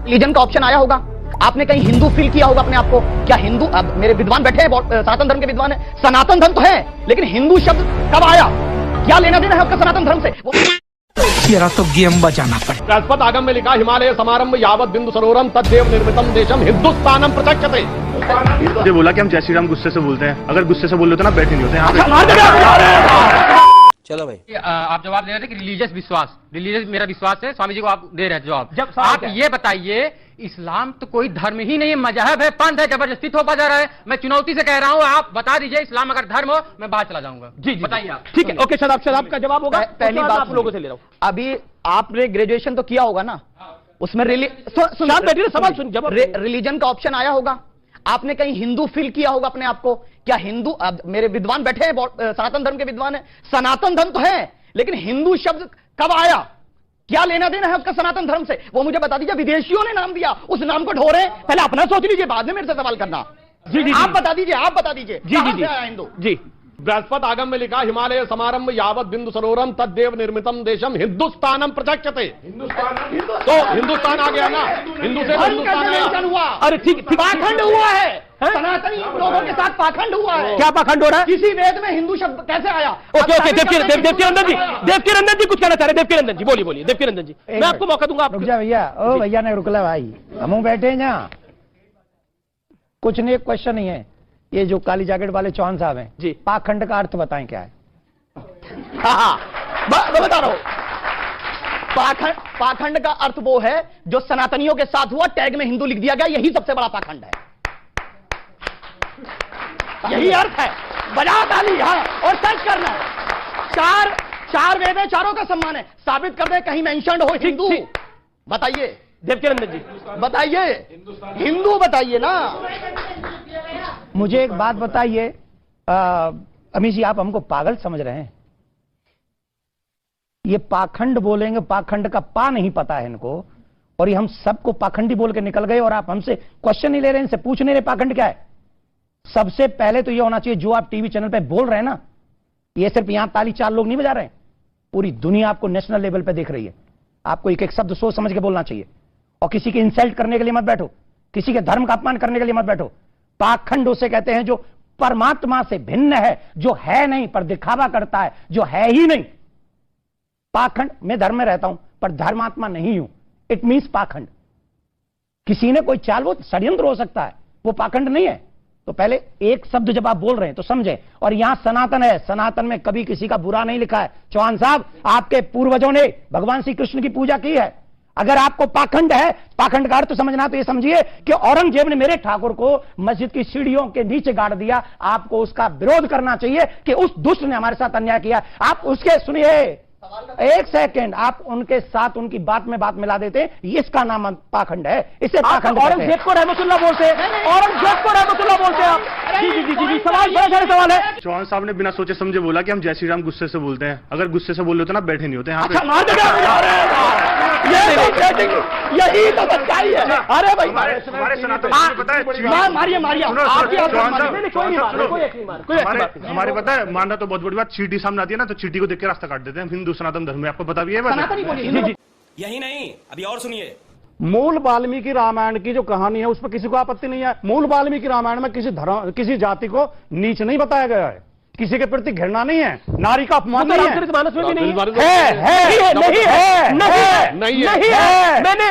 Religion का option आया होगा, आपने कहीं हिंदू फील किया होगा अपने आप को? क्या हिंदू, अब मेरे विद्वान बैठे हैं, सनातन धर्म के विद्वान है, सनातन धर्म तो है, लेकिन हिंदू शब्द कब आया? क्या लेना देना है आपका सनातन धर्म से? तेरा तो गेम बजाना पड़े। बृहस्पति आगम में लिखा हिमालय समारंभ यावत बिंदु सरोवरम तद्देव निर्मितम देशम हिंदुस्तानम प्रचक्षते। मुझे बोला कि हम जय श्री राम गुस्से से बोलते हैं, अगर गुस्से से बोल लेते ना बैठे नहीं होते यहाँ। चलो भाई, आप जवाब दे रहे थे कि रिलीजियस विश्वास, रिलीजियस मेरा विश्वास है, स्वामी जी को आप दे रहे हैं जवाब। जब आप ये बताइए, इस्लाम तो कोई धर्म ही नहीं है, मजहब है, पंथ है, जबरदस्ती थोपा जा रहा है। मैं चुनौती से कह रहा हूं, आप बता दीजिए इस्लाम अगर धर्म हो, मैं बाहर चला जाऊंगा। जी बताइए आप। ठीक है, ओके शराब का जवाब होगा। पहली बात आप लोगों से ले रहा हूं। अभी आपने ग्रेजुएशन तो किया होगा ना, उसमें सवाल सुन, जब रिलीजन का ऑप्शन आया होगा, आपने कहीं हिंदू फील किया होगा अपने आप को? क्या हिंदू, अब मेरे विद्वान बैठे हैं, सनातन धर्म के विद्वान है, सनातन धर्म तो है, लेकिन हिंदू शब्द कब आया? क्या लेना देना है आपका सनातन धर्म से? वो मुझे बता दीजिए। विदेशियों ने नाम दिया, उस नाम को ढो रहे हैं, पहले अपना सोच लीजिए, बाद में मेरे से सवाल करना। जी आप बता दीजिए, आप बता दीजिए। जी हिंदू जी। बृहस्पति आगम में लिखा हिमालय समारंभ यावत बिंदु सरोवरम तद्देव निर्मितम देशम हिंदुस्तानम प्रचक्षते। तो हिंदुस्तान आ गया ना, हिंदू से हिंदुस्तान हुआ। अरे ठीक, पाखंड हुआ है, सनातनी लोगों के साथ पाखंड हुआ है। क्या पाखंड हो रहा है? किसी वेद में हिंदू शब्द कैसे आया? ओके, देवकीनंदन जी कुछ कहना चाह रहे हैं। देवकीनंदन जी बोलिए। देवकीनंदन जी, मैं आपको मौका दूंगा। रुक जा भैया, ओ भैया ने रुकला भाई, हम बैठे हैं यहाँ, कुछ नहीं, क्वेश्चन नहीं है। ये जो काली जैकेट वाले चौहान साहब हैं जी, पाखंड का अर्थ बताएं क्या है? मैं बता रहा हूं। पाखंड का अर्थ वो है जो सनातनियों के साथ हुआ, टैग में हिंदू लिख दिया गया, यही सबसे बड़ा पाखंड है, यही अर्थ है। बजा ताली, हाँ, और सर्च करना है। चार वेद है, चारों का सम्मान है, साबित कर दे कहीं मेंशन्ड हो हिंदू। बताइए देवकीनंदन जी, बताइए, हिंदू बताइए ना। मुझे एक बात बताइए, अमीश जी, आप हमको पागल समझ रहे हैं? ये पाखंड बोलेंगे, पाखंड का पा नहीं पता है इनको, और ये हम सबको पाखंडी बोल के निकल गए, और आप हमसे क्वेश्चन नहीं ले रहे, इनसे पूछ नहीं रहे पाखंड क्या है। सबसे पहले तो ये होना चाहिए, जो आप टीवी चैनल पे बोल रहे हैं ना, ये सिर्फ यहां ताली 4 लोग नहीं बजा रहे हैं, पूरी दुनिया आपको नेशनल लेवल पे देख रही है। आपको एक एक शब्द सोच समझ के बोलना चाहिए, और किसी की इंसल्ट करने के लिए मत बैठो, किसी के धर्म का अपमान करने के लिए मत बैठो। पाखंड उसे कहते हैं जो परमात्मा से भिन्न है, जो है नहीं पर दिखावा करता है, जो है ही नहीं। पाखंड, मैं धर्म में रहता हूं पर धर्मात्मा नहीं हूं, इट मींस पाखंड। किसी ने कोई चाल, वो षड्यंत्र हो सकता है, वो पाखंड नहीं है। तो पहले एक शब्द जब आप बोल रहे हैं तो समझे। और यहां सनातन है, सनातन में कभी किसी का बुरा नहीं लिखा है। चौहान साहब, आपके पूर्वजों ने भगवान श्री कृष्ण की पूजा की है। अगर आपको पाखंड है, पाखंड का अर्थ समझना, तो ये समझिए कि औरंगजेब ने मेरे ठाकुर को मस्जिद की सीढ़ियों के नीचे गाड़ दिया। आपको उसका विरोध करना चाहिए कि उस दुष्ट ने हमारे साथ अन्याय किया। आप उसके, सुनिए एक सेकंड, आप उनके साथ उनकी बात में बात मिला देते हैं, इसका नाम पाखंड है। इसे पाखंड, औरंगजेब को रहमतुल्लाह बोलते हैं, औरंगजेब को रहमतुल्लाह बोलते हैं आप। जी, सवाल, बड़ा सारे सवाल है। चौहान साहब ने बिना सोचे समझे बोला कि हम जय श्री राम गुस्से से बोलते हैं, अगर गुस्से से बोल लेते ना बैठे नहीं होते यहाँ पे। यही तो सच्चाई है। अरे भाई, हमारे सनातन पता है, मारिए, हमारे पता है, मानना तो बहुत बड़ी बात, चींटी सामने आती है ना, तो चींटी को देख के रास्ता काट देते हैं। हिंदू सनातन धर्म में आपको पता भी है। यही नहीं, अभी और सुनिए। मूल वाल्मीकि रामायण की जो कहानी है, उस पर किसी को आपत्ति नहीं है। मूल वाल्मीकि रामायण में किसी जाति को नीच नहीं बताया गया है, किसी के प्रति घृणा नहीं है, नारी का अपमान नहीं है। रामचरितमानस में भी नहीं है। मैंने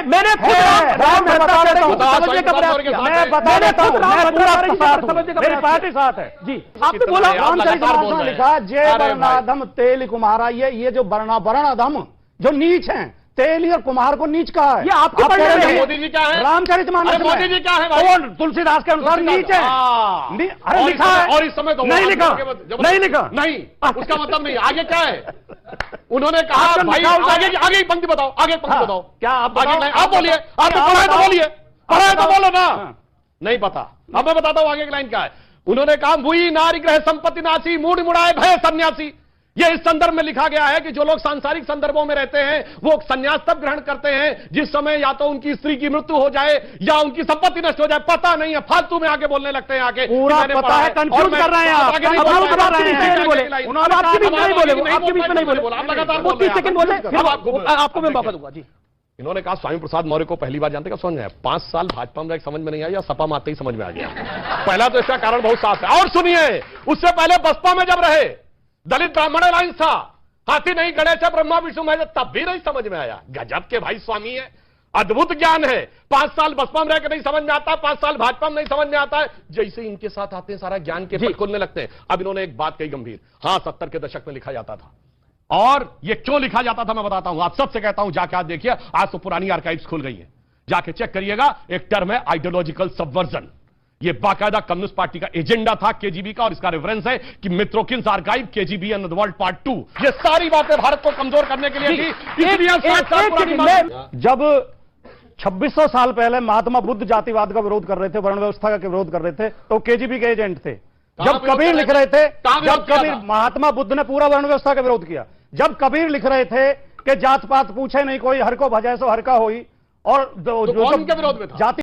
मेरी पार्टी साथ है जी। आपने बोला रामचरितमानस में लिखा जय वर्णाधम तेल कुम्हारा, ये जो वर्णाधम जो नीच हैं, तेली और कुम्हार को नीच कहा है। ये आपके मोदी जी क्या है? रामचरितमानस मोदी जी क्या है? कौन? तुलसीदास के अनुसार नीच है। अरे लिखा है, और इस समय तो नहीं लिखा, नहीं, उसका मतलब नहीं। आगे क्या है? उन्होंने कहा भाई, आगे पंक्ति बताओ, आगे पंक्ति बताओ। क्या आप बोलिए, आपको पढ़ा है तो बोलिए, पढ़ा है तो बोलो ना। नहीं पता, अब मैं बताता हूं आगे की लाइन क्या है। उन्होंने कहा मुई नारी ग्रह संपत्ति नासी, मूड मुड़ाए भय सन्यासी। ये इस संदर्भ में लिखा गया है कि जो लोग सांसारिक संदर्भों में रहते हैं वो संन्यास तब ग्रहण करते हैं जिस समय या तो उनकी स्त्री की मृत्यु हो जाए या उनकी संपत्ति नष्ट हो जाए। पता नहीं है, फालतू में आके बोलने लगते हैं। आगे पूरा पता है, कंफ्यूज कर रहे हैं आप। आपके बीच में नहीं बोले, आप लगातार 30 सेकंड बोले, आपको मैं मौका दूंगा जी। इन्होंने कहा स्वामी प्रसाद मौर्य को पहली बार जानते, क्या समझ में आया? 5 साल भाजपा में समझ में नहीं आया, या सपा में आते ही समझ में आ गया? पहला तो इसका कारण बहुत साफ है। और सुनिए, उससे पहले बसपा में जब रहे, दलित ब्राह्मण अलायंस था, हाथी नहीं गणेश है ब्रह्मा विष्णु महेश, तब भी नहीं समझ में आया। गजब के भाई स्वामी है, अद्भुत ज्ञान है। 5 साल बसपा में रहकर नहीं समझ में आता, 5 साल भाजपा में नहीं समझ में आता है, जैसे इनके साथ आते हैं सारा ज्ञान के पट खोलने लगते हैं। अब इन्होंने एक बात कही गंभीर, हाँ 70 के दशक में लिखा जाता था, और ये क्यों लिखा जाता था मैं बताता हूं। आप सबसे कहता हूं जाके आज देखिए, आज तो पुरानी आर्काइव्स खुल गई है, जाके चेक करिएगा। एक टर्म है आइडियोलॉजिकल सबवर्जन, ये बाकायदा कम्युनिस्ट पार्टी का एजेंडा था केजीबी का, और इसका रेफरेंस है कि Mitrokhin's archive KGB and the world part 2। ये सारी बातें भारत को कमजोर करने के लिए थी, इसलिए 60 साल पुरानी। जब 2600 साल पहले महात्मा बुद्ध जातिवाद का विरोध कर रहे थे, वर्ण व्यवस्था का विरोध कर रहे थे, तो केजीबी के एजेंट थे। जब कबीर लिख रहे थे, जब कबीर, महात्मा बुद्ध ने पूरा वर्ण व्यवस्था का विरोध किया। जब कबीर लिख रहे थे कि जात पात पूछे नहीं कोई, हर को भजे सो हर का होई, और तो कौन इनके विरोध में था? जाति